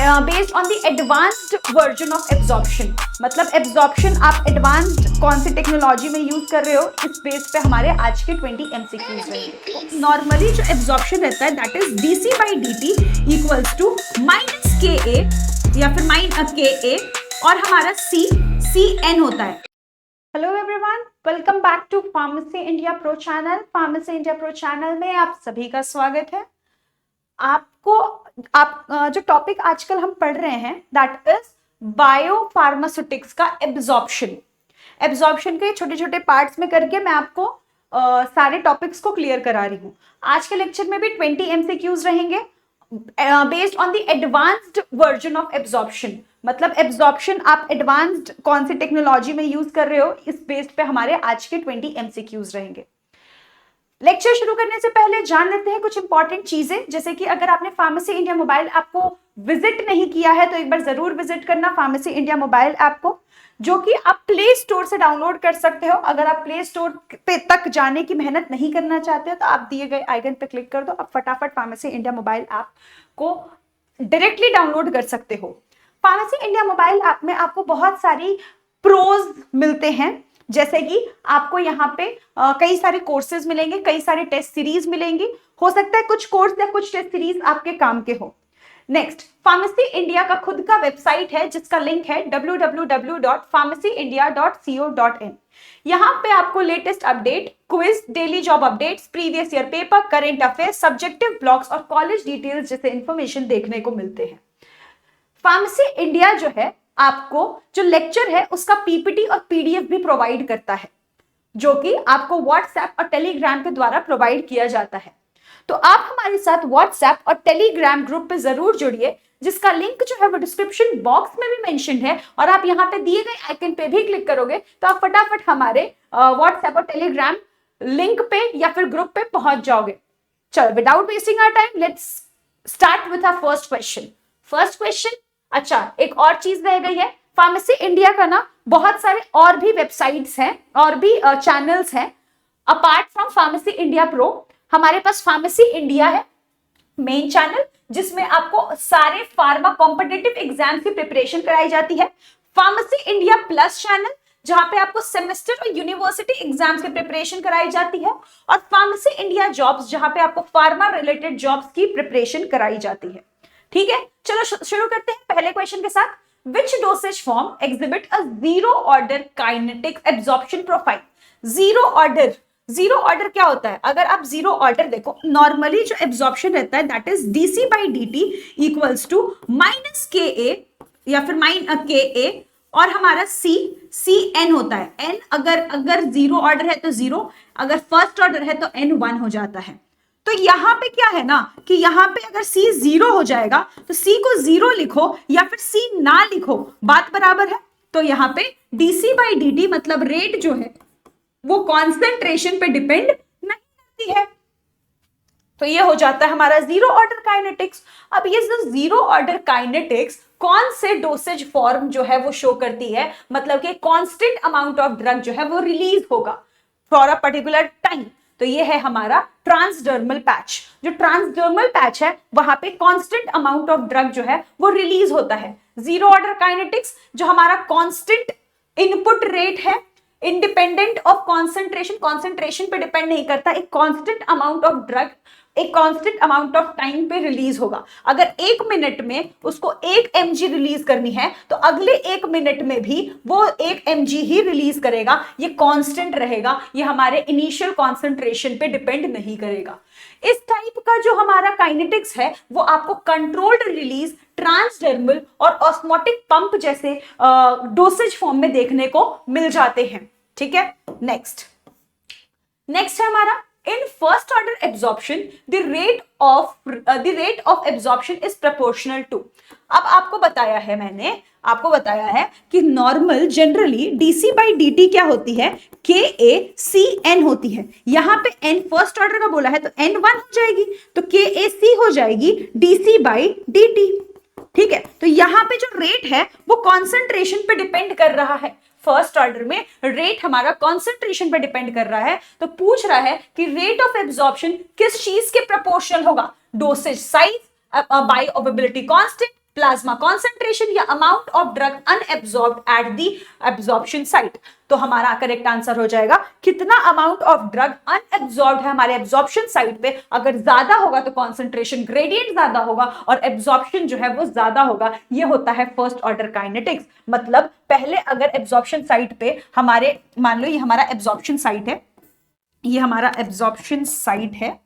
Based on the advanced version of absorption. मतलब absorption आप advanced कौन सी टेक्नोलॉजी में यूज कर रहे हो, इस बेस पे हमारे आज के 20 MCQs रहेंगे। नॉर्मली जो एब्जॉर्प्शन रहता है that is dc by dt equals to minus KA या फिर KA और हमारा CN होता है। Hello everyone, welcome back to pharmacy India pro channel. Pharmacy India pro channel में आप सभी का स्वागत है। जो टॉपिक आजकल हम पढ़ रहे हैं दैट इज बायोफार्मास्यूटिक्स का एब्जॉर्प्शन के छोटे छोटे पार्ट्स में करके मैं आपको सारे टॉपिक्स को क्लियर करा रही हूँ। आज के लेक्चर में भी 20 MCQs रहेंगे based on the advanced version of absorption. मतलब एब्जॉर्प्शन आप एडवांस्ड कौन सी टेक्नोलॉजी में यूज कर रहे हो, इस बेस्ड पे हमारे आज के 20 MCQs रहेंगे। लेक्चर शुरू करने से पहले जान लेते हैं कुछ इंपॉर्टेंट चीजें, जैसे कि अगर आपने फार्मेसी इंडिया मोबाइल ऐप को विजिट नहीं किया है तो एक बार जरूर विजिट करना फार्मेसी इंडिया मोबाइल ऐप को, जो कि आप प्ले स्टोर से डाउनलोड कर सकते हो। अगर आप प्ले स्टोर पे तक जाने की मेहनत नहीं करना चाहते हो तो आप दिए गए आइकन पे क्लिक कर दो, आप फटाफट फार्मेसी इंडिया मोबाइल ऐप को डायरेक्टली डाउनलोड कर सकते हो। फार्मेसी इंडिया मोबाइल ऐप में आपको बहुत सारी प्रोज मिलते हैं, जैसे कि आपको यहाँ पे कई सारे कोर्सेज मिलेंगे, कई सारे टेस्ट सीरीज मिलेंगी। हो सकता है कुछ कोर्स या कुछ टेस्ट सीरीज आपके काम के हो। नेक्स्ट, फार्मेसी इंडिया का खुद का वेबसाइट है जिसका लिंक है www.pharmacyindia.co.in। यहाँ पे आपको latest update, quiz, daily job updates, previous year paper, current affairs, subjective blogs और कॉलेज डिटेल्स जैसे इंफॉर्मेशन देखने को मिलते हैं। फार्मेसी इंडिया जो है आपको जो लेक्चर है उसका पीपीटी और पीडीएफ भी प्रोवाइड करता है, जो कि आपको व्हाट्सएप और टेलीग्राम के द्वारा प्रोवाइड किया जाता है। तो आप हमारे साथ व्हाट्सएप और टेलीग्राम ग्रुप पे जरूर जुड़िए, जिसका लिंक जो है वो डिस्क्रिप्शन बॉक्स में भी मेंशन है, और आप यहाँ पे दिए गए आइकन पे भी क्लिक करोगे तो आप फटाफट हमारे व्हाट्सएप और टेलीग्राम लिंक पे या फिर ग्रुप पे पहुंच जाओगे। चलो, without wasting our time let's start with our first question. अच्छा, एक और चीज रह गई है, फार्मेसी इंडिया का ना बहुत सारे और भी वेबसाइट्स हैं और भी चैनल्स हैं apart from pharmacy India pro. हमारे पास फार्मेसी इंडिया है मेन चैनल, जिसमें आपको सारे फार्मा कॉम्पिटिटिव एग्जाम की प्रिपरेशन कराई जाती है। फार्मेसी इंडिया प्लस चैनल, जहां पे आपको सेमेस्टर और यूनिवर्सिटी एग्जाम्स की प्रिपरेशन कराई जाती है, और फार्मेसी इंडिया जॉब्स, जहां पे आपको फार्मा रिलेटेड जॉब्स की प्रिपरेशन कराई जाती है। ठीक है, चलो शुरू करते हैं पहले क्वेश्चन के साथ। Which dosage form exhibit a zero order kinetic absorption profile. Zero order क्या होता है? अगर आप जीरो ऑर्डर देखो, नॉर्मली जो एब्जॉर्प्शन रहता है that is dc by dt equals to minus KA या फिर KA और हमारा CN होता है। n अगर जीरो ऑर्डर है तो जीरो, अगर फर्स्ट ऑर्डर है तो n 1 हो जाता है। तो यहाँ पे क्या है ना कि यहाँ पे अगर C 0 हो जाएगा तो C को 0 लिखो या फिर C ना लिखो, बात बराबर है। तो यहाँ पे dc by dt मतलब रेट जो है वो कॉन्सेंट्रेशन पे डिपेंड नहीं करती है, तो ये हो जाता है हमारा जीरो ऑर्डर काइनेटिक्स। अब ये जो जीरो ऑर्डर काइनेटिक्स कौन से डोसेज फॉर्म जो है वो शो करती है, मतलब कि कांस्टेंट अमाउंट ऑफ ड्रग जो है वो रिलीज होगा फॉर अ पर्टिकुलर टाइम। तो ये है हमारा ट्रांसडर्मल पैच। जो ट्रांसडर्मल पैच है वहां पे कांस्टेंट अमाउंट ऑफ ड्रग जो है वो रिलीज होता है। जीरो ऑर्डर काइनेटिक्स जो हमारा कांस्टेंट इनपुट रेट है, इंडिपेंडेंट ऑफ कॉन्सेंट्रेशन पे डिपेंड नहीं करता, एक कांस्टेंट अमाउंट ऑफ ड्रग एक कांस्टेंट अमाउंट ऑफ टाइम पे रिलीज होगा। अगर 1 मिनट में उसको 1 mg रिलीज करनी है तो अगले 1 मिनट में भी वो 1 mg ही रिलीज करेगा, ये कांस्टेंट रहेगा, ये हमारे इनिशियल कॉन्सेंट्रेशन पे डिपेंड नहीं करेगा। इस टाइप का जो हमारा काइनेटिक्स है वो आपको कंट्रोल्ड रिलीज, ट्रांसडर्मल और ऑस्मोटिक पंप जैसे डोसेज फॉर्म में देखने को मिल जाते हैं। ठीक है, नेक्स्ट है हमारा in first order absorption the rate of absorption is proportional to। अब मैंने आपको बताया है कि normal generally dc by dt क्या होती है, KACN होती है। यहाँ पे n फर्स्ट ऑर्डर का बोला है तो n 1 हो जाएगी, तो KAC हो जाएगी dc by dt। ठीक है, तो यहाँ पे जो रेट है वो कॉन्सेंट्रेशन पे डिपेंड कर रहा है। फर्स्ट ऑर्डर में रेट हमारा कॉन्सेंट्रेशन पे डिपेंड कर रहा है, तो पूछ रहा है कि रेट ऑफ एब्जॉर्प्शन किस चीज के प्रोपोर्शनल होगा, dosage size, bioavailability constant plasma concentration या amount of drug unabsorbed at the absorption site. तो हमारा करेक्ट आंसर हो जाएगा कितना अमाउंट ऑफ ड्रग अनएब्सॉर्ब्ड है हमारे एब्जॉर्प्शन साइट पे। अगर ज्यादा होगा तो कॉन्सेंट्रेशन ग्रेडियंट ज्यादा होगा और एब्जॉर्प्शन जो है वो ज्यादा होगा। ये होता है फर्स्ट ऑर्डर काइनेटिक्स। मतलब पहले अगर एब्जॉर्प्शन साइट पे हमारे, मान लो ये हमारा एब्जॉर्प्शन साइट है, ये हमारा एब्जॉर्प्शन साइट है,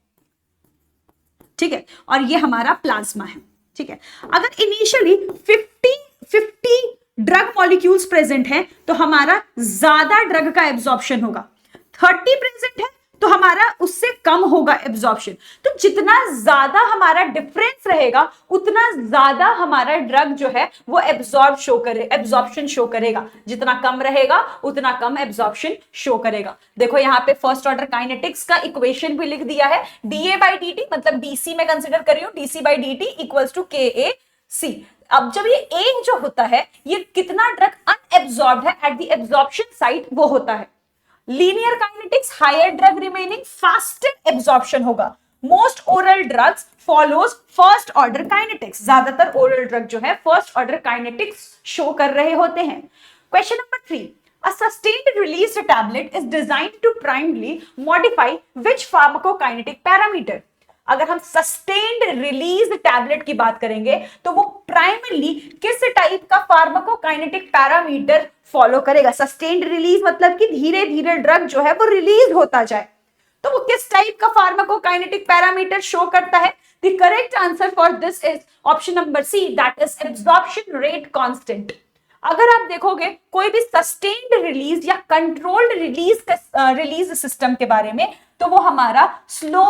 ठीक है, और ये हमारा प्लाज्मा है, ठीक है। अगर इनिशियली 50 ड्रग मॉलिक्यूल्स प्रेजेंट हैं तो हमारा ज्यादा ड्रग का एब्जॉर्प्शन होगा। 30 प्रेजेंट है तो हमारा उससे कम होगा एब्जॉर्प्शन। तो जितना ज्यादा हमारा डिफरेंस रहेगा उतना ज्यादा हमारा ड्रग जो है वो एब्जॉर्प्शन शो करेगा। जितना कम रहेगा उतना कम एब्जॉर्प्शन शो करेगा। देखो यहाँ पे फर्स्ट ऑर्डर काइनेटिक्स का इक्वेशन भी लिख दिया है, DA/dt मतलब DC में कंसिडर कर रही हूं, DC/dt इक्वल्स टू KAC। अब जब ये A जो होता है ये कितना ड्रग अनएब्सॉर्ब्ड है एट द एब्जॉर्प्शन साइट वो होता है। Linear kinetics higher drug remaining faster absorption होगा। Most oral drugs follows first order kinetics. ज्यादातर ओरल ड्रग जो है फर्स्ट ऑर्डर काइनेटिक्स शो कर रहे होते हैं। Question number 3, a sustained release tablet is designed to primarily modify which pharmacokinetic parameter। अगर हम सस्टेन्ड रिलीज टैबलेट की बात करेंगे तो वो प्राइमरली किस टाइप का फार्माकोकाइनेटिक पैरामीटर फॉलो करेगा। सस्टेन्ड रिलीज मतलब कि धीरे धीरे ड्रग जो है वो रिलीज होता जाए, तो वो किस टाइप का फार्माकोकाइनेटिक पैरामीटर शो करता है। The correct answer for this is option number C, that is absorption rate constant. अगर आप देखोगे कोई भी सस्टेन्ड रिलीज या कंट्रोल्ड रिलीज सिस्टम के बारे में तो वो हमारा slow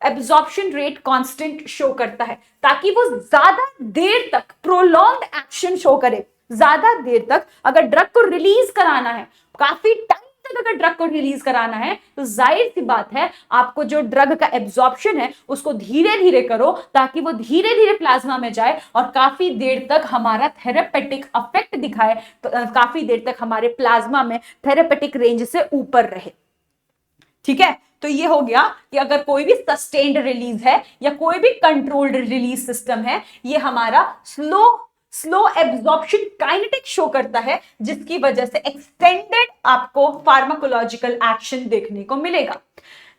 absorption rate constant show करता है, ताकि वो ज्यादा देर तक प्रोलॉन्ग्ड एक्शन शो करे। ज्यादा देर तक अगर ड्रग को रिलीज कराना है, काफी टाइम तक अगर ड्रग को रिलीज कराना है तो जाहिर सी बात है आपको जो ड्रग का एब्जॉर्प्शन है उसको धीरे धीरे करो, ताकि वो धीरे धीरे प्लाज्मा में जाए और काफी देर तक हमारा थेरेपेटिक इफेक्ट दिखाए, काफी देर तक हमारे प्लाज्मा में थेरेपेटिक रेंज से ऊपर रहे। ठीक है, तो ये हो गया कि अगर कोई भी सस्टेन्ड रिलीज है या कोई भी कंट्रोल्ड रिलीज सिस्टम है, ये हमारा स्लो एब्जॉर्प्शन काइनेटिक शो करता है, जिसकी वजह से एक्सटेंडेड आपको फार्माकोलॉजिकल एक्शन देखने को मिलेगा।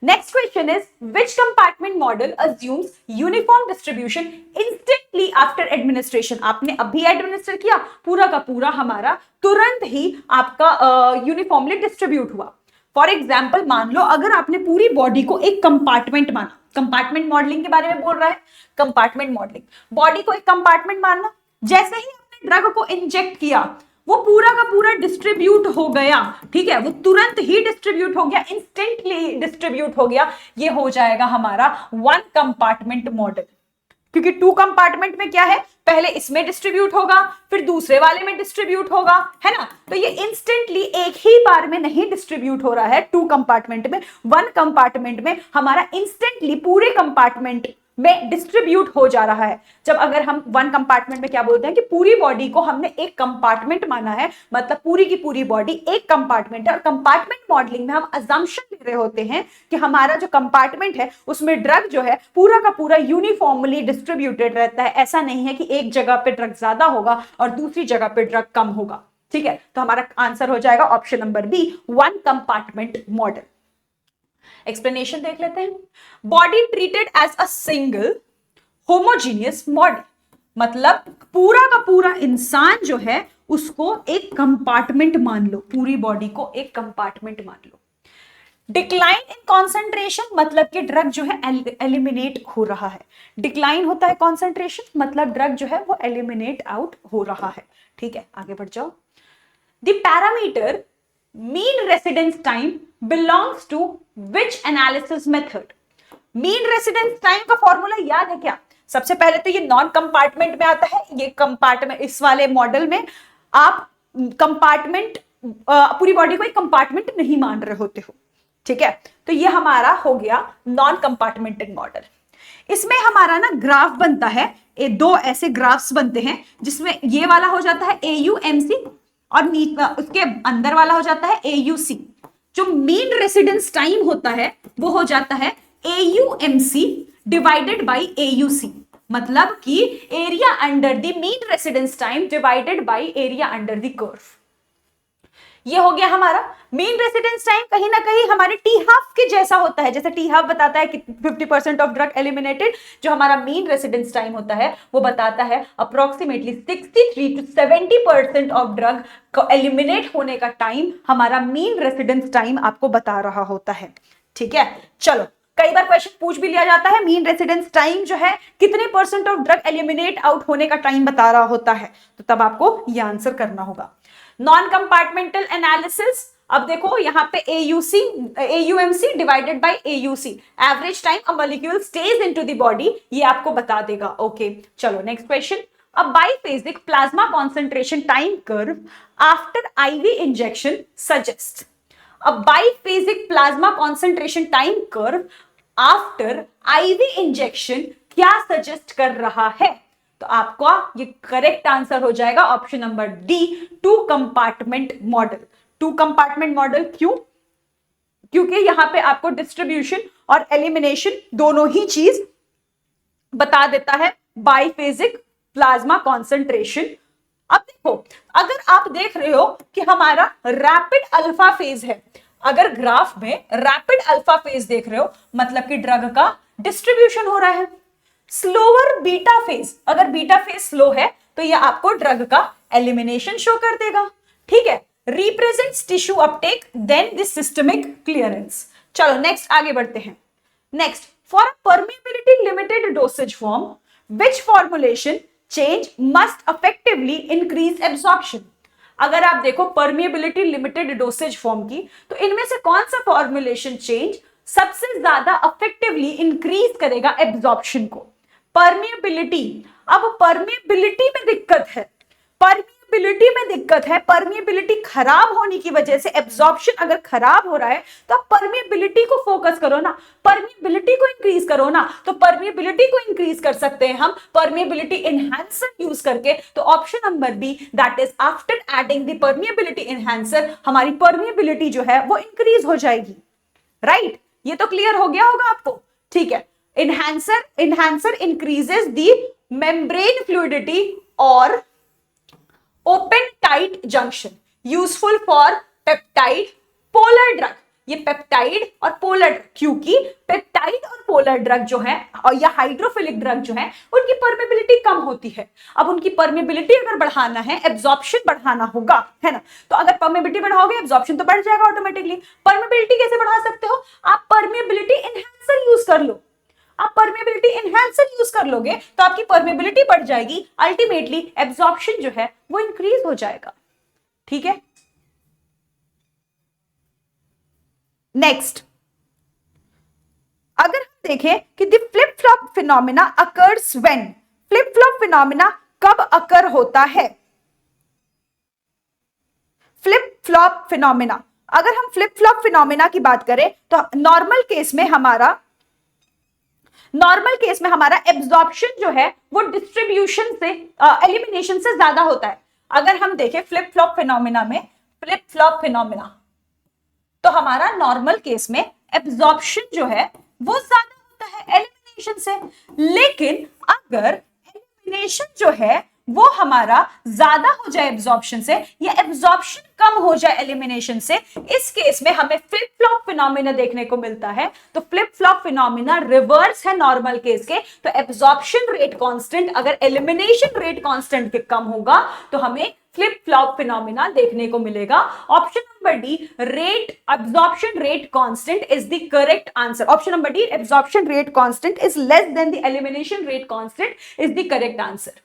Next question is which compartment model assumes uniform distribution instantly after administration. आपने अभी एडमिनिस्टर किया, पूरा का पूरा हमारा तुरंत ही आपका यूनिफॉर्मली डिस्ट्रीब्यूट हुआ। फॉर एग्जाम्पल मान लो अगर आपने पूरी बॉडी को एक कंपार्टमेंट माना, कंपार्टमेंट मॉडलिंग के बारे में बोल रहा है, कंपार्टमेंट मॉडलिंग, बॉडी को एक कंपार्टमेंट मानना, जैसे ही आपने ड्रग को इंजेक्ट किया वो पूरा का पूरा डिस्ट्रीब्यूट हो गया, ठीक है, वो तुरंत ही डिस्ट्रीब्यूट हो गया, इंस्टेंटली डिस्ट्रीब्यूट हो गया, ये हो जाएगा हमारा वन कंपार्टमेंट मॉडल। क्योंकि टू कंपार्टमेंट में क्या है, पहले इसमें डिस्ट्रीब्यूट होगा फिर दूसरे वाले में डिस्ट्रीब्यूट होगा, है ना। तो ये इंस्टेंटली एक ही बार में नहीं डिस्ट्रीब्यूट हो रहा है टू कंपार्टमेंट में, वन कंपार्टमेंट में हमारा इंस्टेंटली पूरे कंपार्टमेंट में डिस्ट्रीब्यूट हो जा रहा है। जब अगर हम वन कंपार्टमेंट में क्या बोलते हैं कि पूरी बॉडी को हमने एक कंपार्टमेंट माना है, मतलब पूरी की पूरी बॉडी एक कंपार्टमेंट है। और कंपार्टमेंट मॉडलिंग में हम अजम्पशन ले रहे होते हैं कि हमारा जो कंपार्टमेंट है उसमें ड्रग जो है पूरा का पूरा यूनिफॉर्मली डिस्ट्रीब्यूटेड रहता है। ऐसा नहीं है कि एक जगह पे ड्रग ज्यादा होगा और दूसरी जगह पे ड्रग कम होगा, ठीक है। तो हमारा आंसर हो जाएगा option number B, one compartment model. Explanation देख लेते हैं। Body treated as a single homogeneous body, मतलब पूरा का पूरा इंसान जो है उसको एक कंपार्टमेंट मान लो, पूरी बॉडी को एक कंपार्टमेंट मान लो। डिक्लाइन इन कॉन्सेंट्रेशन मतलब कि ड्रग जो है एलिमिनेट हो रहा है। डिक्लाइन होता है कॉन्सेंट्रेशन, मतलब ड्रग जो है वो एलिमिनेट आउट हो रहा है, ठीक है। आगे बढ़ जाओ। The parameter mean residence time belongs to which analysis method. Mean residence time का फॉर्मूला याद है क्या? सबसे पहले तो ये नॉन कंपार्टमेंट में आता है। ये कंपार्टमेंट, इस वाले मॉडल में आप कंपार्टमेंट, पूरी बॉडी को एक कंपार्टमेंट नहीं मान रहे होते हो, ठीक है। तो ये हमारा हो गया नॉन कंपार्टमेंटेड मॉडल। इसमें हमारा ना ग्राफ बनता है, दो ऐसे ग्राफ्स बनते हैं जिसमें ये वाला हो जाता है AUMC और उसके अंदर वाला हो जाता है AUC। जो मीन रेसिडेंस टाइम होता है वो हो जाता है AUMC डिवाइडेड बाय AUC। मतलब कि area under the mean residence time divided by area under the curve. ये हो गया हमारा मीन रेसिडेंस टाइम। कहीं ना कहीं हमारे टी हाफ के जैसा होता है, जैसे टी हाफ बताता है कि 50% ऑफ ड्रग एलिमिनेटेड, जो हमारा मीन रेसिडेंस टाइम होता है वो बताता है अप्रोक्सीमेटली 63 to 70% ऑफ ड्रग को एलिमिनेट होने का टाइम हमारा मीन रेसिडेंस टाइम आपको बता रहा होता है। ठीक है, चलो कई बार क्वेश्चन पूछ भी लिया जाता है मीन रेसिडेंस टाइम जो है कितने percent of drug eliminate out होने का टाइम बता रहा होता है, तो तब आपको ये आंसर करना होगा। नॉन कंपार्टमेंटल एनालिसिस, अब देखो यहां पे AUMC divided by AUC, average time a molecule stage into the body, ये आपको बता देगा। ओके चलो next question. A biphasic plasma concentration time curve after IV injection suggest. A biphasic plasma concentration time curve after IV injection क्या suggest कर रहा है? तो आपका ये करेक्ट आंसर हो जाएगा option number D, 2 compartment model. 2 compartment model क्यों? क्योंकि यहां पे आपको डिस्ट्रीब्यूशन और एलिमिनेशन दोनों ही चीज बता देता है बाइफेजिक प्लाज्मा कॉन्सेंट्रेशन। अब देखो, अगर आप देख रहे हो कि हमारा रैपिड अल्फा फेज है, अगर ग्राफ में रैपिड अल्फा फेज देख रहे हो मतलब कि ड्रग का डिस्ट्रीब्यूशन हो रहा है। स्लोअर बीटा फेज, अगर बीटा फेज स्लो है तो ये आपको ड्रग का एलिमिनेशन शो कर देगा। ठीक है, represents tissue uptake then the systemic clearance. चलो नेक्स्ट आगे बढ़ते हैं। Next, for permeability limited dosage form which formulation change must effectively increase absorption. अगर आप देखो परमिएबिलिटी लिमिटेड डोसेज फॉर्म की, तो इनमें से कौन सा फॉर्मुलेशन चेंज सबसे ज्यादा इफेक्टिवली इंक्रीज करेगा एब्जॉर्प्शन को? परमिएबिलिटी। अब परमिएबिलिटी में दिक्कत है, परमिएबिलिटी में दिक्कत है, परमिएबिलिटी खराब होने की वजह से एब्जॉर्प्शन अगर खराब हो रहा है तो आप परमिएबिलिटी को फोकस करो ना, परमिएबिलिटी को इंक्रीज करो ना। तो परमिएबिलिटी को इंक्रीज कर सकते हैं हम परमिएबिलिटी एनहांसर यूज करके। तो option number B, that is after adding the permeability enhancer, हमारी परमिएबिलिटी जो है वो इंक्रीज हो जाएगी। राइट, ये तो क्लियर हो गया होगा आपको। ठीक है, enhancer increases the membrane fluidity or open tight junction useful for peptide polar drug। ये पेप्टाइड और पोलर, क्योंकि पेप्टाइड और पोलर ड्रग जो है और या हाइड्रोफिलिक ड्रग जो है उनकी परमेबिलिटी कम होती है। अब उनकी परमेबिलिटी अगर बढ़ाना है, एब्जॉर्प्शन बढ़ाना होगा, है ना, तो अगर परमेबिलिटी बढ़ाओगे एब्जॉर्प्शन तो बढ़ जाएगा ऑटोमेटिकली। परमेबिलिटी कैसे बढ़ा सकते हो? आप परमेबिलिटी एनहांसर यूज कर लो। आप परमेबिलिटी एनहांसर यूज कर लोगे तो आपकी परमेबिलिटी बढ़ जाएगी, अल्टीमेटली एब्जॉर्प्शन जो है वो इंक्रीज हो जाएगा। ठीक है, नेक्स्ट अगर हम देखें कि the flip flop phenomena occurs when, flip flop phenomena कब अकर होता है? फ्लिप फ्लॉप फिनोमिना, अगर हम फ्लिप फ्लॉप फिनोमिना की बात करें तो नॉर्मल केस में हमारा एब्जॉर्प्शन जो है वो डिस्ट्रीब्यूशन से एलिमिनेशन से ज्यादा होता है। अगर हम देखें फ्लिप फ्लॉप फिनोमिना में, फ्लिप फ्लॉप फिनोमिना, तो हमारा नॉर्मल केस में एब्जॉर्प्शन जो है वो ज्यादा होता है एलिमिनेशन से। लेकिन अगर एलिमिनेशन जो है वो हमारा ज्यादा हो जाए एब्जॉर्प्शन से, या एब्जॉर्प्शन कम हो जाए एलिमिनेशन से, इस केस में हमें फ्लिप फ्लॉप फिनोमिना देखने को मिलता है। तो फ्लिप फ्लॉप फिनोमिना रिवर्स है नॉर्मल केस के। तो एब्जॉर्प्शन रेट कांस्टेंट अगर एलिमिनेशन रेट कांस्टेंट के कम होगा तो हमें फ्लिप फ्लॉप फिनोमिना देखने को मिलेगा। Option number D, rate absorption rate constant is the correct answer. Option number D, absorption rate constant is less than the elimination rate constant is the correct answer.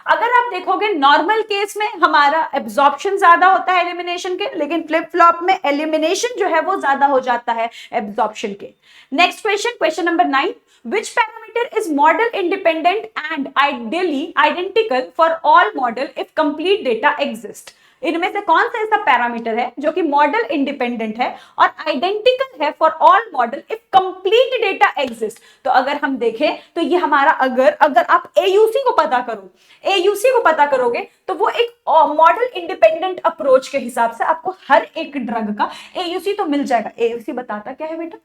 अगर आप देखोगे normal case में हमारा absorption ज्यादा होता है elimination के, लेकिन फ्लिप फ्लॉप में एलिमिनेशन जो है वो ज्यादा हो जाता है एब्जॉर्प्शन के। Next question, question number 9, which parameter is model independent and ideally identical for all model if complete data exist? इनमें से कौन सा ऐसा पैरामीटर है जो कि मॉडल इंडिपेंडेंट है और आइडेंटिकल है for all model if complete data exist? तो अगर हम देखें तो ये हमारा अगर आप AUC को पता करो, AUC को पता करोगे तो वो एक मॉडल इंडिपेंडेंट अप्रोच के हिसाब से आपको हर एक ड्रग का AUC तो मिल जाएगा। AUC बताता क्या है बेटा?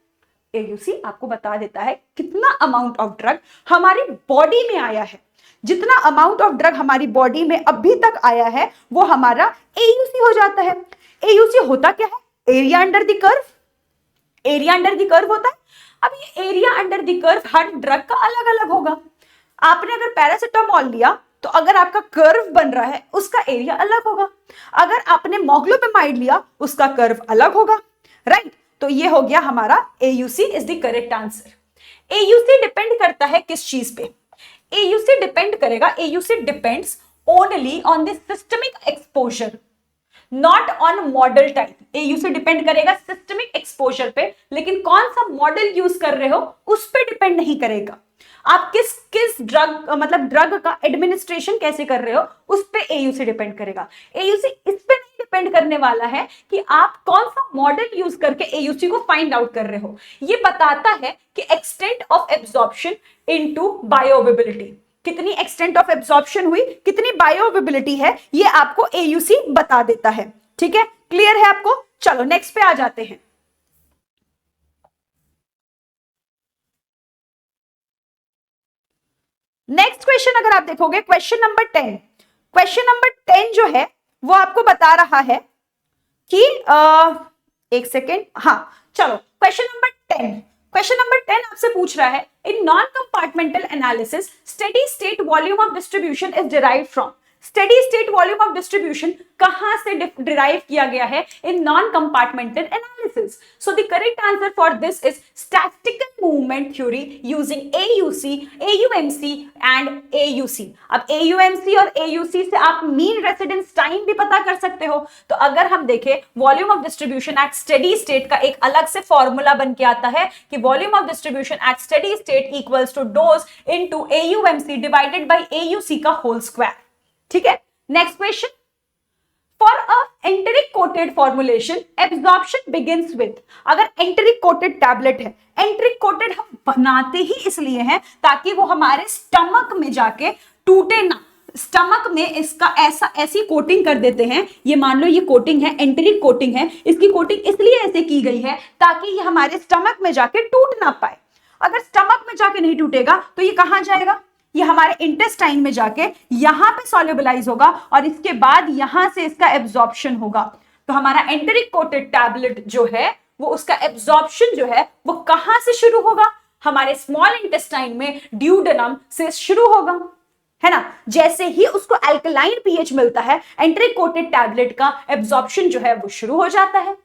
AUC आपको बता देता है कितना अमाउंट ऑफ ड्रग हमारी बॉडी में आया है। जितना अमाउंट ऑफ ड्रग हमारी बॉडी में अभी तक आया है वो हमारा AUC हो जाता है। AUC होता क्या है? Area under the curve. Area under the curve होता है। अब ये area under the curve her drug का अलग अलग होगा। आपने अगर पैरासिटामोल लिया तो अगर आपका कर्व बन रहा है उसका एरिया अलग होगा। अगर आपने मोग्लोपेमाइड लिया उसका कर्व अलग होगा, राइट? तो ये हो गया हमारा AUC is the correct answer. AUC depend करता है किस चीज पे? AUC डिपेंड करेगा, AUC depends only on the systemic exposure, not on model type. AUC depend करेगा सिस्टमिक एक्सपोजर पे, लेकिन कौन सा मॉडल यूज कर रहे हो उस पे डिपेंड नहीं करेगा। आप किस ड्रग मतलब ड्रग का एडमिनिस्ट्रेशन कैसे कर रहे हो उस पे AUC डिपेंड करेगा। AUC इस पे नहीं डिपेंड करने वाला है कि आप कौन सा मॉडल यूज करके AUC को फाइंड आउट कर रहे हो। ये बताता है कि एक्सटेंट ऑफ एब्जॉर्प्शन इनटू बायोअवेबिलिटी, कितनी एक्सटेंट ऑफ एब्जॉर्प्शन हुई, कितनी बायोअवेबिलिटी है, ये आपको AUC बता देता है। ठीक है, क्लियर है आपको? चलो नेक्स्ट पे आ जाते हैं। नेक्स्ट क्वेश्चन अगर आप देखोगे क्वेश्चन नंबर 10, क्वेश्चन नंबर 10 जो है वो आपको बता रहा है कि एक सेकेंड, हाँ चलो क्वेश्चन नंबर 10, क्वेश्चन नंबर 10 आपसे पूछ रहा है in non compartmental analysis steady state volume of distribution is derived from. Steady state volume of distribution कहां से डिराइव किया गया है in non compartmental analysis? So the correct answer for this is statistical movement theory using AUC, AUMC and AUC। अब AUMC और AUC से आप mean residence time भी पता कर सकते हो। तो अगर हम देखें volume of distribution at steady state का एक अलग से फॉर्मूला बन के आता है कि volume of distribution at steady state equals to dose into AUMC divided by AUC का होल स्क्वायर। ठीक है, next question, for a enteric coated formulation absorption begins with. अगर एंटेरिक कोटेड टैबलेट है, एंटेरिक कोटेड हम बनाते ही इसलिए हैं ताकि वो हमारे स्टमक में जाके टूटे ना। स्टमक में इसका ऐसी कोटिंग कर देते हैं, ये मान लो ये कोटिंग है, एंटेरिक कोटिंग है, इसकी कोटिंग इसलिए ऐसे की गई है ताकि ये हमारे स्टमक में जाके टूट ना पाए। अगर स्टमक में जाके नहीं टूटेगा तो ये कहां जाएगा? ये हमारे इंटेस्टाइन में जाके यहां पे सॉल्युबलाइज होगा और इसके बाद यहां से इसका एब्जॉर्प्शन होगा। तो हमारा एंटेरिक कोटेड टैबलेट जो है वो उसका एब्जॉर्प्शन जो है वो कहां से शुरू होगा? हमारे स्मॉल इंटेस्टाइन में ड्यूडेनम से शुरू होगा, है ना? जैसे ही उसको अल्कलाइन पीएच मिलता है एंटेरिक कोटेड टैबलेट का एब्जॉर्प्शन जो है वो शुरू हो जाता है।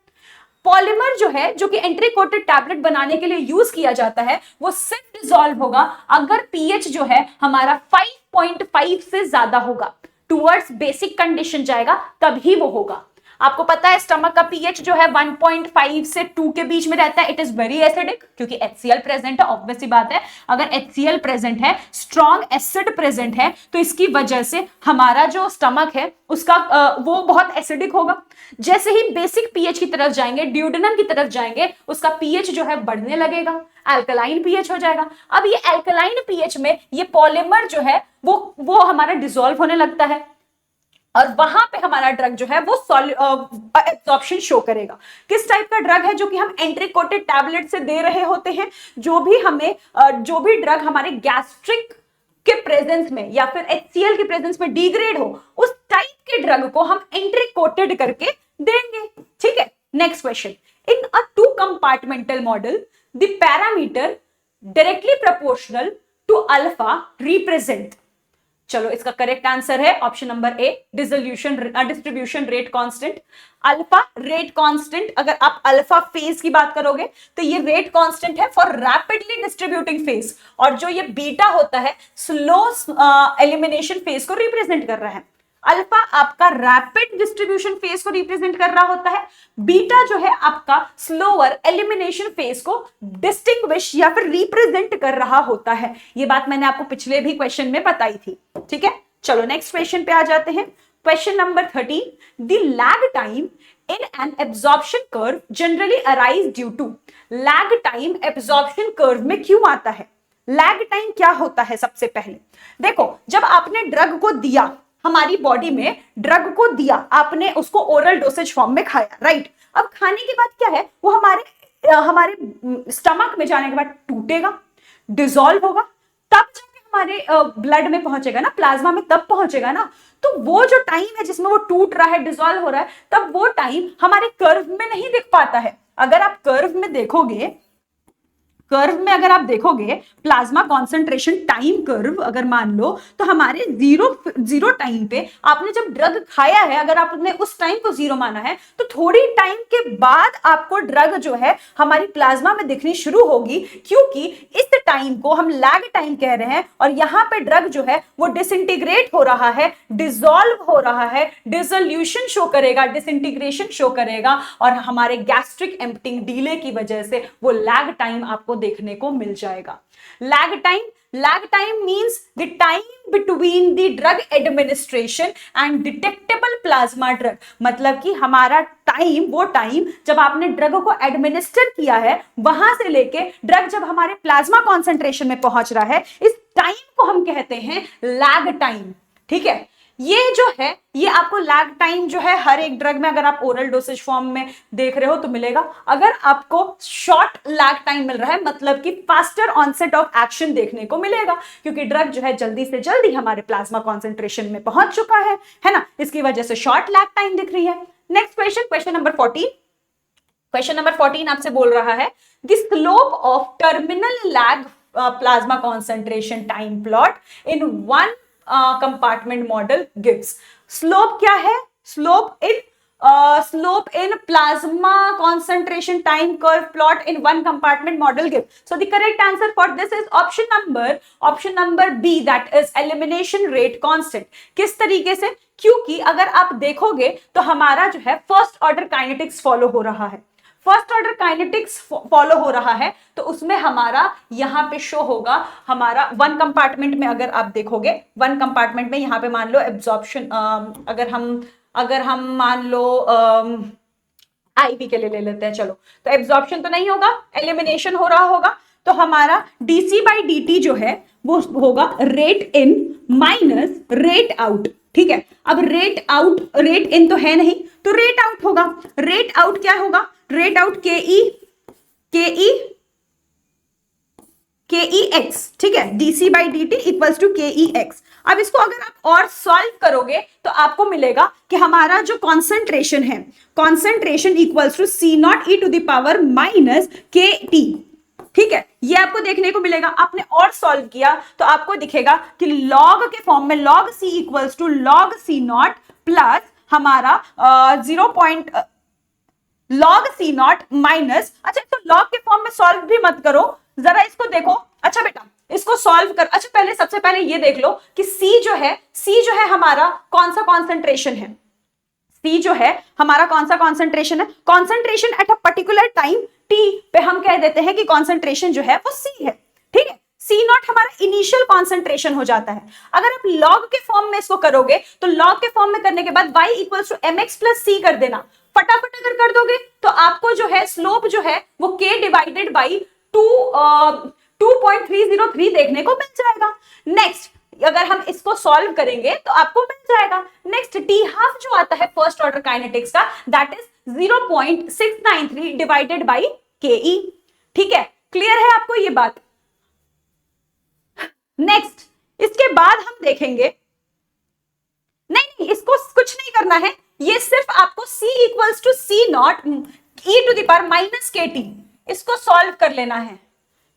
पॉलीमर जो है जो कि एंटेरिक कोटेड टैबलेट बनाने के लिए यूज किया जाता है वो सिर्फ डिसॉल्व होगा अगर पीएच जो है हमारा 5.5 से ज्यादा होगा, टुवर्ड्स बेसिक कंडीशन जाएगा तभी वो होगा। आपको पता है स्टमक का पीएच जो है 1.5 से 2 के बीच में रहता है। इट इज वेरी एसिडिक क्योंकि HCl प्रेजेंट है, ऑब्वियस सी बात है। अगर HCl प्रेजेंट है, स्ट्रॉन्ग एसिड प्रेजेंट है, तो इसकी वजह से हमारा जो स्टमक है उसका वो बहुत एसिडिक होगा। जैसे ही बेसिक पीएच की तरफ जाएंगे, ड्यूडेनम की तरफ जाएंगे, उसका पीएच जो है बढ़ने लगेगा, अल्कलाइन पीएच हो जाएगा। अब ये अल्कलाइन पीएच में ये पॉलीमर जो है वो हमारा डिसॉल्व होने लगता है और वहां पे हमारा ड्रग जो है वो एब्जॉर्प्शन शो करेगा। किस टाइप का ड्रग है? जो कि हम एंटेरिक कोटेड टैबलेट से दे रहे होते हैं। जो भी ड्रग हमारे गैस्ट्रिक के प्रेजेंस में या फिर HCl के प्रेजेंस में डिग्रेड हो, उस टाइप के ड्रग को हम एंटेरिक कोटेड करके देंगे। ठीक है, next question, in a 2 compartmental model the parameter directly proportional to alpha represent. चलो इसका करेक्ट आंसर है option number A, distribution rate constant. Alpha rate constant, अगर आप अल्फा फेज की बात करोगे तो ये रेट कांस्टेंट है फॉर रैपिडली डिस्ट्रीब्यूटिंग फेज, और जो ये बीटा होता है स्लो एलिमिनेशन फेज को रिप्रेजेंट कर रहा है। अल्फा आपका रैपिड डिस्ट्रीब्यूशन फेज को रिप्रेजेंट कर रहा होता है, बीटा जो है आपका स्लोअर एलिमिनेशन फेज को डिस्टिंग्विश या फिर रिप्रेजेंट कर रहा होता है। ये बात मैंने आपको पिछले भी क्वेश्चन में बताई थी। ठीक है, चलो नेक्स्ट क्वेश्चन पे आ जाते हैं। Question number 13, the lag time in an absorption curve generally arise due to. Lag time absorption curve में क्यों आता है? लैग टाइम क्या होता है? सबसे पहले देखो, जब आपने ड्रग को दिया, हमारी बॉडी में ड्रग को दिया, आपने उसको ओरल डोसेज फॉर्म में खाया, राइट? अब खाने के बाद क्या है, वो हमारे हमारे स्टमक में जाने के बाद टूटेगा, डिसॉल्व होगा, तब जाके हमारे ब्लड में पहुंचेगा ना, प्लाज्मा में तब पहुंचेगा ना। तो वो जो टाइम है जिसमें वो टूट रहा है, डिसॉल्व हो रहा है, तब वो टाइम हमारे कर्व में नहीं दिख पाता है। अगर आप कर्व में देखोगे, कर्व में अगर आप देखोगे प्लाज्मा कॉन्सेंट्रेशन टाइम कर्व अगर मान लो, तो हमारे जीरो टाइम पे आपने जब ड्रग खाया है, अगर आपने उस टाइम को जीरो माना है, तो थोड़ी टाइम के बाद आपको ड्रग जो है हमारी प्लाज्मा में दिखनी शुरू होगी, क्योंकि इस टाइम को हम लैग टाइम कह रहे हैं। और यहां पे ड्रग जो है वो डिसइंटीग्रेट हो रहा है, डिसॉल्व हो रहा है, डिसोल्यूशन शो करेगा, डिसइंटीग्रेशन शो करेगा, और हमारे गैस्ट्रिक एम्प्टिंग डिले की वजह से वो लैग टाइम आपको देखने को मिल जाएगा। Lag time means the time between the drug administration and detectable plasma drug. मतलब कि हमारा टाइम, वो टाइम जब आपने ड्रग को एडमिनिस्टर किया है, वहां से लेके ड्रग जब हमारे प्लाज्मा कॉन्सेंट्रेशन में पहुंच रहा है, इस टाइम को हम कहते हैं लैग टाइम। ठीक है, ये जो है, ये आपको लैग टाइम जो है हर एक ड्रग में, अगर आप ओरल डोसेज फॉर्म में देख रहे हो तो मिलेगा। अगर आपको शॉर्ट लैग टाइम मिल रहा है, मतलब कि फास्टर ऑनसेट ऑफ एक्शन देखने को मिलेगा, क्योंकि ड्रग जो है जल्दी से जल्दी हमारे प्लाज्मा कॉन्सेंट्रेशन में पहुंच चुका है ना, इसकी वजह से शॉर्ट लैग टाइम दिख रही है। Next question, question number 14। Question number 14 आपसे बोल रहा है the slope of terminal lag plasma concentration time plot in one compartment model gives. Slope क्या है? Slope in plasma concentration time curve plot in one compartment model give. So the correct answer for this is option number B, that is elimination rate constant. किस तरीके से? क्योंकि अगर आप देखोगे तो हमारा जो है फर्स्ट ऑर्डर काइनेटिक्स फॉलो हो रहा है, फर्स्ट ऑर्डर काइनेटिक्स फॉलो हो रहा है, तो उसमें हमारा यहां पे शो होगा हमारा वन कंपार्टमेंट में। अगर आप देखोगे वन कंपार्टमेंट में, यहां पे मान लो एब्जॉर्प्शन, अगर हम मान लो आईवी के लिए ले लेते हैं, चलो, तो एब्जॉर्प्शन तो नहीं होगा, एलिमिनेशन हो रहा होगा, तो हमारा डीसी बाई डी जो है वो होगा rate in minus rate out. ठीक है, अब रेट आउट, रेट इन तो है नहीं, तो रेट आउट होगा। रेट आउट क्या होगा? Rate out K E X. ठीक है, DC by D T equals to K E x. अब इसको अगर आप और सॉल्व करोगे तो आपको मिलेगा कि हमारा जो कॉन्सेंट्रेशन है, concentration equals to C not E to the power minus K T. ठीक है, ये आपको देखने को मिलेगा। आपने और सॉल्व किया तो आपको दिखेगा कि लॉग के फॉर्म में log C equals to log C not plus हमारा लॉग सी नॉट माइनस, अच्छा तो लॉग के फॉर्म में सॉल्व भी मत करो, जरा इसको देखो। अच्छा बेटा, इसको सॉल्व कर। अच्छा पहले, सबसे पहले ये देख लो कि सी जो है हमारा कौन सा कॉन्सेंट्रेशन है। सी जो है हमारा कौन सा कॉन्सेंट्रेशन है? Concentration at a particular time T पे हम कह देते हैं कि कॉन्सेंट्रेशन जो है वो सी है। ठीक है, सी नॉट हमारा इनिशियल कॉन्सेंट्रेशन हो जाता है। अगर आप लॉग के फॉर्म में इसको करोगे तो लॉग के फॉर्म में करने के बाद y equals to M X plus C कर देना। फटाफट अगर कर दोगे तो आपको जो है स्लोप जो है वो k डिवाइडेड बाई 2.303 देखने को मिल जाएगा। नेक्स्ट, अगर हम इसको सॉल्व करेंगे तो आपको मिल जाएगा नेक्स्ट टी हाफ जो आता है फर्स्ट ऑर्डर काइनेटिक्स का, दैट इज 0.693 डिवाइडेड बाई के ई। ठीक है, क्लियर है आपको ये बात? नेक्स्ट, इसके बाद हम देखेंगे, नहीं इसको कुछ नहीं करना है, ये सिर्फ आपको c equals to C not E to the power minus K T, इसको सॉल्व कर लेना है,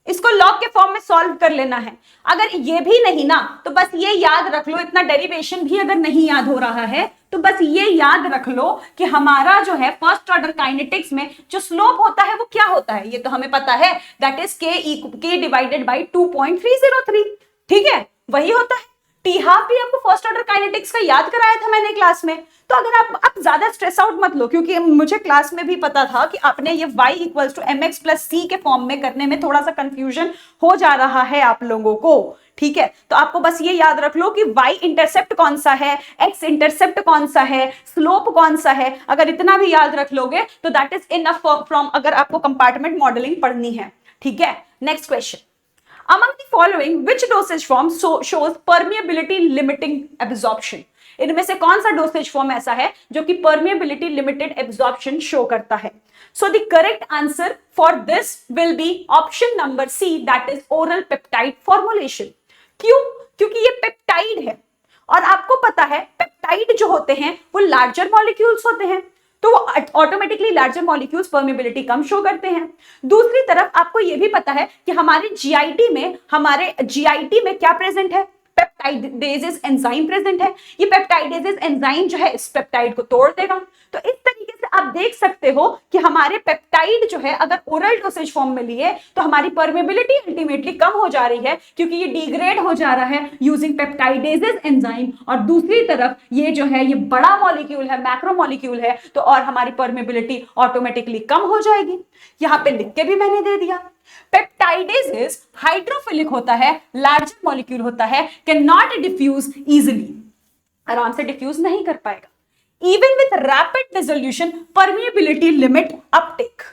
इसको लॉग के फॉर्म में सॉल्व कर लेना है। अगर ये भी नहीं ना तो बस ये याद रख लो, इतना डेरिवेशन भी अगर नहीं याद हो रहा है तो बस ये याद रख लो कि हमारा जो है फर्स्ट ऑर्डर काइनेटिक्स में जो स्लोप होता है वो क्या होता है, ये तो हमें पता है, दैट इज के डिवाइडेड बाई 2.303। ठीक है, वही होता है। टी हाफ भी आपको फर्स्ट ऑर्डर काइनेटिक्स का याद कराया था मैंने क्लास में। तो अगर आप ज्यादा स्ट्रेस आउट मत लो, क्योंकि मुझे क्लास में भी पता था कि आपने ये y equals to M X plus C के फॉर्म में करने में थोड़ा सा कंफ्यूजन हो जा रहा है आप लोगों को। ठीक है, तो आपको बस ये याद रख लो कि y इंटरसेप्ट कौन सा है, x इंटरसेप्ट कौन सा है, स्लोप कौन सा है। अगर इतना भी याद रख लोगे तो दैट इज इनफ फ्रॉम अगर आपको कंपार्टमेंट मॉडलिंग पढ़नी है। ठीक है, next question, among the following which dosage form shows permeability limiting absorption? इनमें से कौन सा डोसेज फॉर्म ऐसा है जो कि परमिएबिलिटी लिमिटेड एब्जॉर्प्शन शो करता है? So the correct answer for this will be option number C, that is oral peptide formulation. क्यों? क्योंकि ये पेप्टाइड है और आपको पता है पेप्टाइड जो होते हैं वो लार्जर मॉलिक्यूल्स होते हैं, तो वो ऑटोमेटिकली लार्जर मॉलिक्यूल्स परमिएबिलिटी कम शो करते हैं। दूसरी तरफ आपको ये भी पता है कि हमारे जीआईटी में क्या प्रेजेंट है? पेप्टाइडेजेस एंजाइम प्रेजेंट है। ये पेप्टाइडेजेस एंजाइम जो है इस पेप्टाइड को तोड़ देगा। तो इस तरीके से आप देख सकते हो कि हमारे पेप्टाइड जो है अगर ओरल डोसेज फॉर्म में लिए तो हमारी परमिएबिलिटी अल्टीमेटली कम हो जा रही है, क्योंकि ये डिग्रेड हो जा रहा है यूजिंग पेप्टाइडेजेस एंजाइम। और दूसरी तरफ ये जो है ये बड़ा मॉलिक्यूल है, मैक्रो मॉलिक्यूल है, तो और हमारी परमिएबिलिटी ऑटोमेटिकली कम हो जाएगी। यहां पे लिख के भी मैंने दे दिया। पेप्टाइडेजेस हाइड्रोफिलिक होता है, लार्जर मॉलिक्यूल होता है, कैन नॉट डिफ्यूज इजिली, आराम से डिफ्यूज नहीं कर पाएगा। Even with rapid dissolution, permeability limit uptake.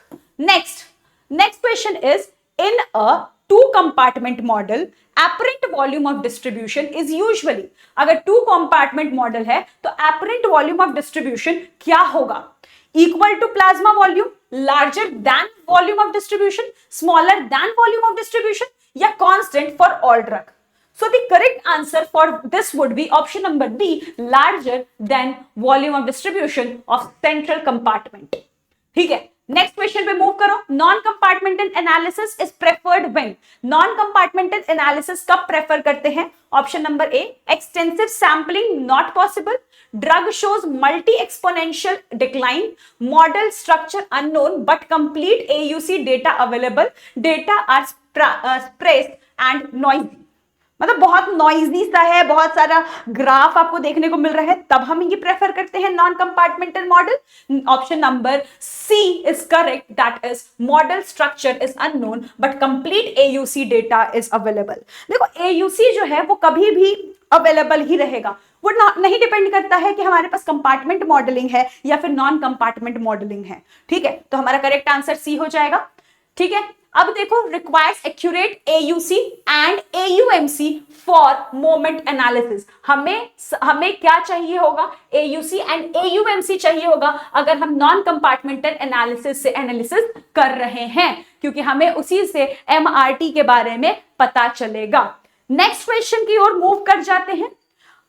Next question is, in a two compartment model, apparent volume of distribution is usually, अगर two compartment model है तो apparent volume of distribution क्या होगा? Equal to plasma volume, larger than volume of distribution, smaller than volume of distribution, या constant for all drug? So the correct answer for this would be option number B, larger than volume of distribution of central compartment. ठीक है, next question पे move करो। Non compartmental analysis is preferred when, non compartmental analysis कब prefer करते हैं? Option number A, extensive sampling not possible, drug shows multi exponential decline, model structure unknown but complete AUC data available, data are sparse and noisy. मतलब बहुत noisy सा है, बहुत सारा graph आपको देखने को मिल रहा है, तब हम ये प्रेफर करते हैं non compartmental model. Option number C is correct, that is model structure is unknown but complete AUC data is available. देखो एयूसी जो है वो कभी भी अवेलेबल ही रहेगा, वो नहीं डिपेंड करता है कि हमारे पास कंपार्टमेंट मॉडलिंग है या फिर नॉन कंपार्टमेंट मॉडलिंग है। ठीक है, तो हमारा करेक्ट आंसर सी हो जाएगा। ठीक है, अब देखो, requires accurate AUC and AUMC for moment analysis. हमें क्या चाहिए होगा? एयूसी एंड एयूएमसी चाहिए होगा अगर हम नॉन कंपार्टमेंटल एनालिसिस से एनालिसिस कर रहे हैं, क्योंकि हमें उसी से एमआरटी के बारे में पता चलेगा। नेक्स्ट क्वेश्चन की ओर मूव कर जाते हैं।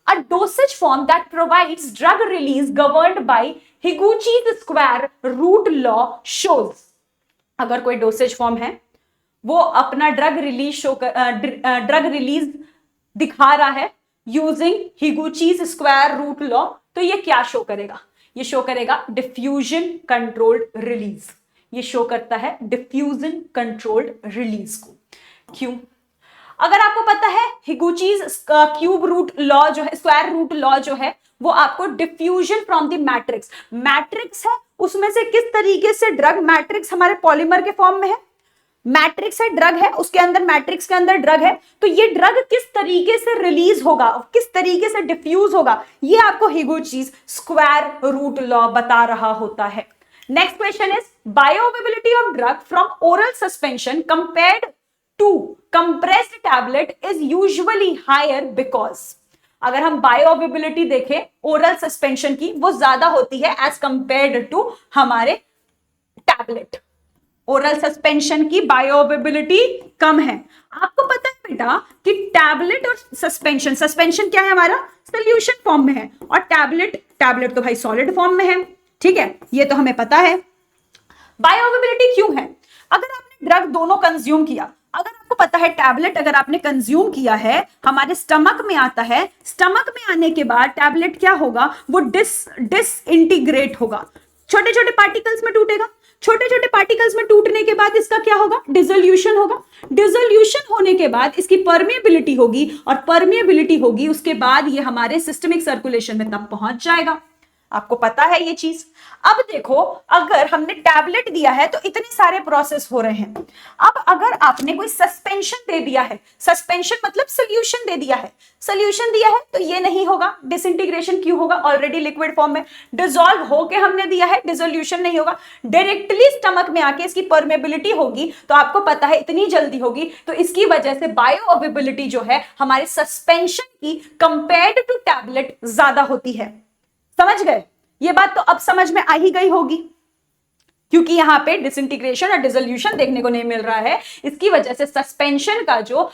A dosage form that provides drug release governed by Higuchi's square root law shows, अगर कोई डोसेज फॉर्म है वो अपना ड्रग रिलीज दिखा रहा है यूजिंग हिगुचीज स्क्वायर रूट लॉ, तो ये क्या शो करेगा? ये शो करेगा डिफ्यूजन कंट्रोल्ड रिलीज। ये शो करता है डिफ्यूजन कंट्रोल्ड रिलीज को। क्यों? अगर आपको पता है हिगुचीज क्यूब रूट लॉ जो है, स्क्वायर रूट लॉ जो है, वो आपको डिफ्यूजन फ्रॉम द मैट्रिक्स है, उसमें से किस तरीके से ड्रग, मैट्रिक्स हमारे पॉलीमर के फॉर्म में है, मैट्रिक्स है, ड्रग है, उसके अंदर मैट्रिक्स के अंदर ड्रग है, तो ये ड्रग किस तरीके से रिलीज होगा, किस तरीके से डिफ्यूज होगा, ये आपको हिगुचीज स्क्वायर रूट लॉ बता रहा होता है। Next question is, bioavailability of drug from oral suspension compared to compressed tablet is usually higher because, अगर हम बायोअवेलेबिलिटी देखें ओरल सस्पेंशन की, वो ज्यादा होती है एज कंपेयर्ड टू हमारे टैबलेट। ओरल सस्पेंशन की बायोअवेलेबिलिटी कम है। आपको पता है बेटा कि टैबलेट और सस्पेंशन क्या है? हमारा सोल्यूशन फॉर्म में है, और टैबलेट तो भाई सॉलिड फॉर्म में है। ठीक है, ये तो हमें पता है। बायोअवेलेबिलिटी क्यों है? अगर आपने ड्रग दोनों कंज्यूम किया, अगर आपको पता है टैबलेट अगर आपने कंज्यूम किया है, हमारे स्टमक में आता है, स्टमक में आने के बाद टैबलेट क्या होगा? वो डिसइंटीग्रेट होगा, छोटे छोटे पार्टिकल्स में टूटेगा। छोटे छोटे पार्टिकल्स में टूटने के बाद इसका क्या होगा? डिसोल्यूशन होगा। डिसोल्यूशन होने के बाद इसकी परमिएबिलिटी होगी, और परमिएबिलिटी होगी उसके बाद ये हमारे सिस्टमिक सर्कुलेशन में तब पहुंच जाएगा। आपको पता है ये चीज। अब देखो, अगर हमने टैबलेट दिया है तो इतने सारे प्रोसेस हो रहे हैं। अब अगर आपने कोई सस्पेंशन दे दिया है, सस्पेंशन मतलब सोल्यूशन दे दिया है, सोल्यूशन दिया है तो ये नहीं होगा, डिसइंटीग्रेशन क्यों होगा, ऑलरेडी लिक्विड फॉर्म में। डिसॉल्व होके हमने दिया है, डिसोल्यूशन नहीं होगा, डायरेक्टली स्टमक में आके इसकी परमेबिलिटी होगी, तो आपको पता है इतनी जल्दी होगी, तो इसकी वजह से बायोअवेबिलिटी जो है हमारे सस्पेंशन की कंपेयर्ड टू टैबलेट ज्यादा होती है। समझ गए? ये बात तो अब समझ में आ ही गई होगी, क्योंकि यहां पे डिसइंटीग्रेशन और डिसोल्यूशन देखने को नहीं मिल रहा है, इसकी वजह से सस्पेंशन का जो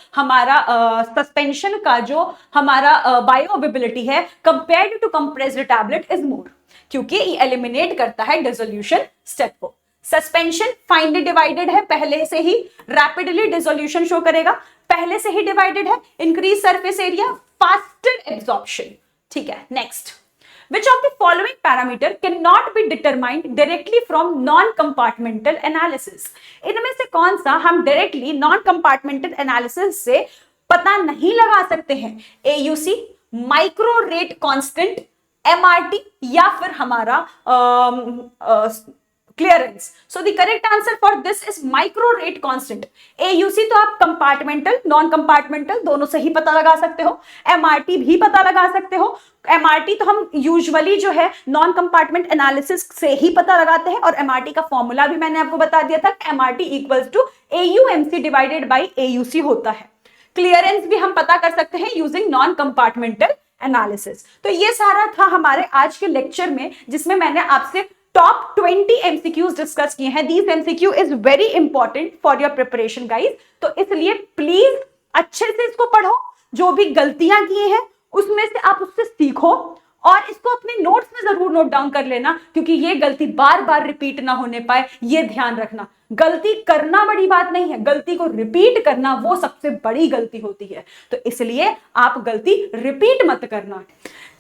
हमारा बायोअवेबिलिटी है compared to compressed tablet is more, क्योंकि ये एलिमिनेट करता है डिसोल्यूशन स्टेप को। सस्पेंशन फाइनली डिवाइडेड है पहले से ही, रैपिडली डिसोल्यूशन शो करेगा, पहले से ही डिवाइडेड है, increase surface area, faster absorption. ठीक है, next, which of the following parameter cannot be determined directly from non-compartmental analysis? इनमें से कौन सा हम डायरेक्टली नॉन कंपार्टमेंटल एनालिसिस से पता नहीं लगा सकते हैं? AUC, micro rate constant, MRT या फिर हमारा clearance. So the correct answer for this is micro rate constant. AUC तो आप कंपार्टमेंटल नॉन कंपार्टमेंटल दोनों से ही पता लगा सकते हो, MRT भी पता लगा सकते हो। MRT तो हम यूजुअली जो है नॉन कंपार्टमेंट एनालिसिस से ही पता लगाते हैं, और MRT का फॉर्मूला भी मैंने आपको बता दिया था, MRT equals to AUMC divided by AUC होता है। क्लियरेंस भी हम पता कर सकते हैं यूजिंग नॉन कंपार्टमेंटल एनालिसिस। तो ये सारा था हमारे आज के लेक्चर में, जिसमें मैंने आपसे टॉप 20 MCQs डिस्कस किए हैं। These MCQ is very important for your preparation guys, तो इसलिए प्लीज अच्छे से इसको पढ़ो, जो भी गलतियां की हैं उसमें से आप उससे सीखो, और इसको अपने नोट्स में जरूर नोट डाउन कर लेना, क्योंकि ये गलती बार बार रिपीट ना होने पाए, ये ध्यान रखना। गलती करना बड़ी बात नहीं है, गलती को रिपीट करना वो सबसे बड़ी गलती होती है, तो इसलिए आप गलती रिपीट मत करना।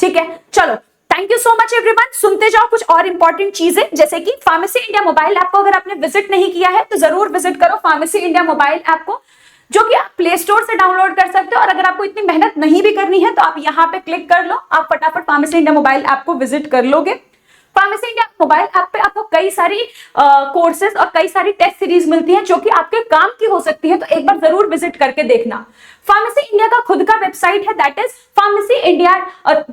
ठीक है, चलो, thank you so much everyone. सुनते जाओ कुछ और इंपॉर्टेंट चीजें, जैसे कि फार्मेसी इंडिया मोबाइल ऐप को अगर आपने विजिट नहीं किया है तो जरूर विजिट करो फार्मेसी इंडिया मोबाइल ऐप को, जो कि आप प्ले स्टोर से डाउनलोड कर सकते हो। और अगर आपको इतनी मेहनत नहीं भी करनी है तो आप यहाँ पे क्लिक कर लो, आप फटाफट फार्मेसी इंडिया मोबाइल ऐप को विजिट कर लोगे। फार्मेसी इंडिया मोबाइल ऐप पे आपको कई सारी कोर्सेज और कई सारी टेस्ट सीरीज मिलती हैं, जो कि आपके काम की हो सकती है, तो एक बार जरूर विजिट करके देखना। फार्मेसी इंडिया का खुद का वेबसाइट है, that is pharmacy India,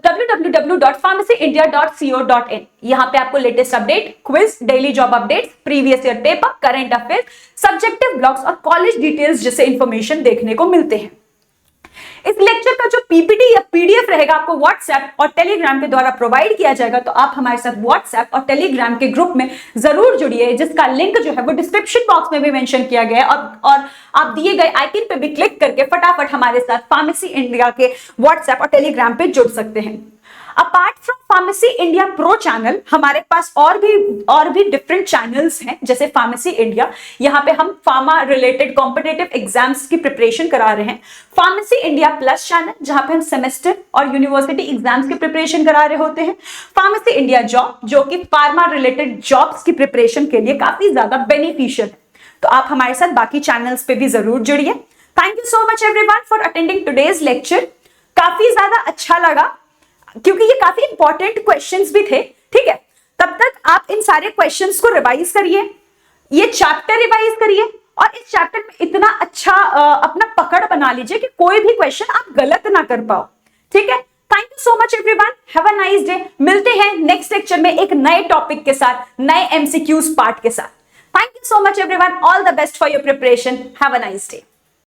www.pharmacyindia.co.in। यहाँ पे आपको latest update, quiz, daily job updates, previous year paper, current affairs, subjective blogs और कॉलेज डिटेल्स जैसे इंफॉर्मेशन देखने को मिलते हैं। इस लेक्चर का जो पीपीटी या पीडीएफ रहेगा आपको व्हाट्सएप और टेलीग्राम के द्वारा प्रोवाइड किया जाएगा, तो आप हमारे साथ व्हाट्सएप और टेलीग्राम के ग्रुप में जरूर जुड़िए, जिसका लिंक जो है वो डिस्क्रिप्शन बॉक्स में भी मेंशन किया गया है, और आप दिए गए आइकन पे भी क्लिक करके फटाफट हमारे साथ फार्मेसी इंडिया के व्हाट्सएप और टेलीग्राम पे जुड़ सकते हैं। Apart from pharmacy India pro channel, हमारे पास और भी डिफरेंट चैनल्स हैं, जैसे फार्मेसी इंडिया, यहाँ पे हम फार्मा रिलेटेड कॉम्पिटिटिव एग्जाम्स की प्रिपरेशन करा रहे हैं। फार्मेसी इंडिया प्लस चैनल, जहाँ पे हम सेमेस्टर और यूनिवर्सिटी एग्जाम्स की प्रिपरेशन करा रहे होते हैं। फार्मेसी इंडिया जॉब, जो कि फार्मा रिलेटेड जॉब्स की प्रिपरेशन के लिए काफी ज्यादा बेनिफिशियल है, तो आप हमारे साथ बाकी चैनल्स पे भी जरूर जुड़िए। Thank you so much everyone for attending today's lecture. काफी ज्यादा अच्छा लगा, क्योंकि ये काफी इंपॉर्टेंट क्वेश्चंस भी थे। ठीक है, तब तक आप इन सारे क्वेश्चंस को रिवाइज करिए, ये चैप्टर रिवाइज करिए, और इस चैप्टर में इतना अच्छा अपना पकड़ बना लीजिए कि कोई भी क्वेश्चन आप गलत ना कर पाओ। ठीक है, thank you so much everyone, have a nice day. मिलते हैं नेक्स्ट लेक्चर में एक नए टॉपिक के साथ, नए MCQs पार्ट के साथ। Thank you so much everyone, all the best for your preparation, have a nice day.